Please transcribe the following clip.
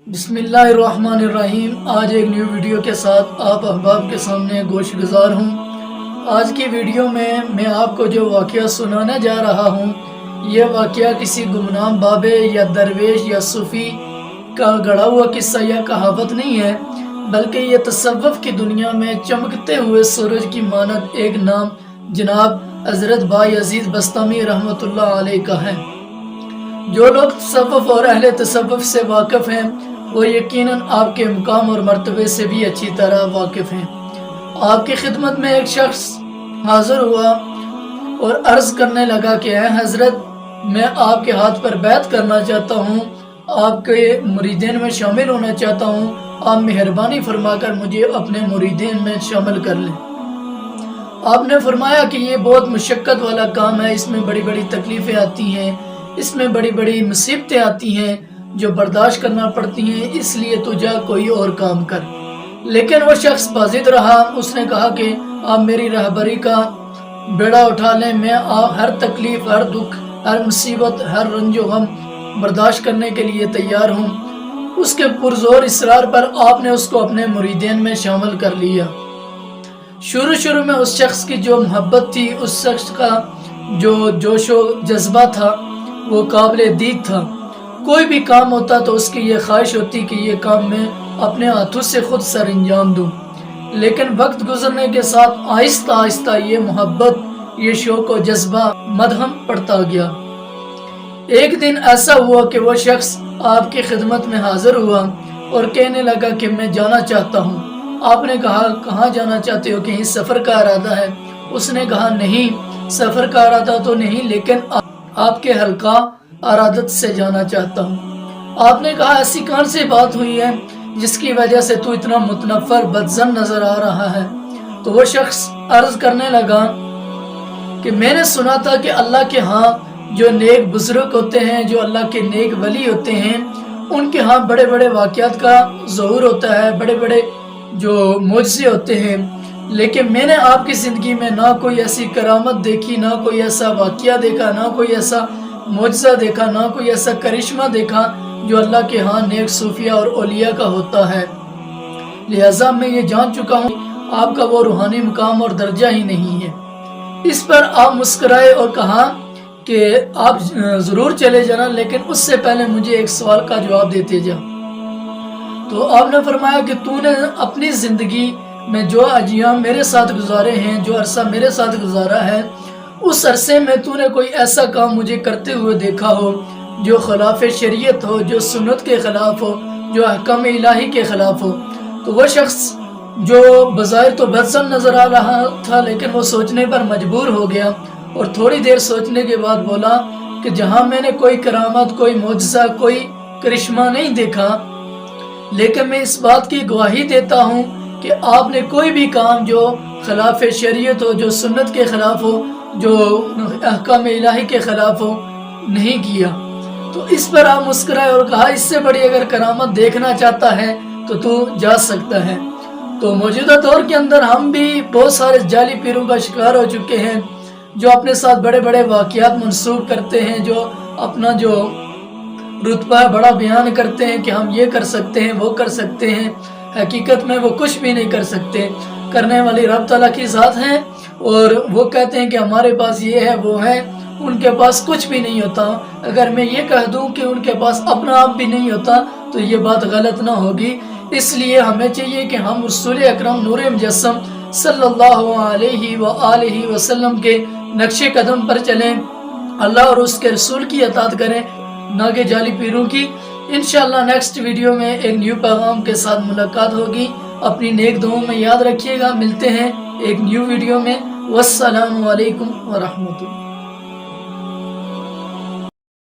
बिस्मिल्लाहिर्रहमानिर्रहीम। आज एक न्यू वीडियो के साथ आप अहबाब के सामने गोश गुजार हूँ। आज की वीडियो में मैं आपको जो वाक़या सुनाने जा रहा हूँ, ये वाक़या किसी गुमनाम बाबे या दरवेश या सूफ़ी का गढ़ा हुआ किस्सा या कहावत नहीं है, बल्कि ये तसव्वुफ़ की दुनिया में चमकते हुए सूरज की मानद एक नाम जनाब हज़रत बायज़ीद बस्तामी रहमतुल्लाह अलैह का है। जो लोग तसव्वुफ़ और अहले तसव्वुफ़ से वाकिफ़ हैं, वो यकीनन आपके मुकाम और मर्तबे से भी अच्छी तरह वाकिफ़ हैं। आपकी खिदमत में एक शख्स हाज़िर हुआ और अर्ज़ करने लगा कि ऐ हज़रत, मैं आपके हाथ पर बैत करना चाहता हूँ, आपके मुरीदीन में शामिल होना चाहता हूँ, आप मेहरबानी फरमाकर मुझे अपने मुरीदीन में शामिल कर लें। आपने फरमाया कि ये बहुत मुशक्क़त वाला काम है, इसमें बड़ी बड़ी तकलीफ़ें आती हैं, इसमें बड़ी बड़ी मुसीबतें आती हैं जो बर्दाश्त करना पड़ती हैं, इसलिए तू जा कोई और काम कर। लेकिन वो शख्स बाज़िद रहा। उसने कहा कि आप मेरी रहबरी का बेड़ा उठा लें, मैं हर तकलीफ़, हर दुख, हर मुसीबत, हर रंजो गम बर्दाश्त करने के लिए तैयार हूँ। उसके पुरज़ोर इसरार पर आपने उसको अपने मुरीदीन में शामिल कर लिया। शुरू में उस शख्स की जो मोहब्बत थी, उस शख्स का जो जोशो जज्बा था, वो काबिल दीद था। कोई भी काम होता तो उसकी ये ख्वाहिश होती कि ये काम मैं अपने हाथों से खुद सर अंजाम दूँ। लेकिन वक्त गुजरने के साथ आहिस्ता आहिस्ता ये मोहब्बत, ये शौक और जज्बा मदहम पड़ता गया। एक दिन ऐसा हुआ कि वो शख्स आपकी खिदमत में हाजिर हुआ और कहने लगा कि मैं जाना चाहता हूँ। आपने कहा, कहाँ जाना चाहते हो? कहीं सफ़र का इरादा है? उसने कहा, नहीं, सफ़र का इरादा तो नहीं, लेकिन आपके हल्का अरादत से जाना चाहता हूँ। आपने कहा, ऐसी कौन सी बात हुई है जिसकी वजह से तू इतना मुतनफ़र बदज़न नज़र आ रहा है? तो वो शख्स अर्ज़ करने लगा कि मैंने सुना था कि अल्लाह के यहाँ जो नेक बुज़ुर्ग होते हैं, जो अल्लाह के नेक वली होते हैं, उनके यहाँ बड़े बड़े वाक़यात का ज़हूर होता है, बड़े बड़े जो मोज़े होते हैं। लेकिन मैंने आपकी ज़िंदगी में ना कोई ऐसी करामत देखी, ना कोई ऐसा वाक़या देखा, ना कोई ऐसा मोज़ा देखा, ना कोई ऐसा करिश्मा देखा जो अल्लाह के यहाँ नेक सूफिया और औलिया का होता है। लिहाजा मैं ये जान चुका हूँ आपका वो रूहानी मुकाम और दर्जा ही नहीं है। इस पर आप मुस्कराए और कहा कि आप ज़रूर चले जाना, लेकिन उससे पहले मुझे एक सवाल का जवाब देते जा। तो आपने फरमाया कि तूने अपनी ज़िंदगी में जो अजियाम मेरे साथ गुजारे हैं, जो अरसा मेरे साथ गुजारा है, उस अरसे में तूने कोई ऐसा काम मुझे करते हुए देखा हो जो खिलाफ शरीयत हो, जो सुन्नत के ख़िलाफ़ हो, जो अहकाम इलाही के ख़िलाफ़ हो? तो वह शख्स जो बज़ाहिर तो बदसन नज़र आ रहा था, लेकिन वो सोचने पर मजबूर हो गया और थोड़ी देर सोचने के बाद बोला कि जहाँ मैंने कोई करामत, कोई मोज़ा, कोई करिश्मा नहीं देखा, लेकिन मैं इस बात की गवाही देता हूँ कि आपने कोई भी काम जो खिलाफ शरीयत हो, जो सुन्नत के ख़िलाफ़ हो, जो अहकाम इलाही के ख़िलाफ़ हो, नहीं किया। तो इस पर आप मुस्कुराए और कहा, इससे बड़ी अगर करामत देखना चाहता है तो तू जा सकता है। तो मौजूदा दौर के अंदर हम भी बहुत सारे जाली पीरों का शिकार हो चुके हैं, जो अपने साथ बड़े बड़े वाक़यात मंसूब करते हैं, जो अपना जो रुतबा बड़ा बयान करते हैं कि हम ये कर सकते हैं, वो कर सकते हैं। हकीकत में वो कुछ भी नहीं कर सकते। करने वाली रब तआला की ज़ात हैं और वो कहते हैं कि हमारे पास ये है, वो है, उनके पास कुछ भी नहीं होता। अगर मैं ये कह दूं कि उनके पास अपना आप भी नहीं होता तो ये बात गलत ना होगी। इसलिए हमें चाहिए कि हम रसूल अकरम नूर मुजस्सम सल्लल्लाहु अलैहि व आलिहि वसल्लम के नक्शे कदम पर चलें, अल्लाह और उसके रसूल की अताअत करें, ना कि जाली पीरों की। इंशाअल्लाह नेक्स्ट वीडियो में एक न्यू पैगाम के साथ मुलाकात होगी। अपनी नेक दुआओं में याद रखिएगा। मिलते हैं एक न्यू वीडियो में। वस्सलामु अलैकुम व रहमतुल्लाह।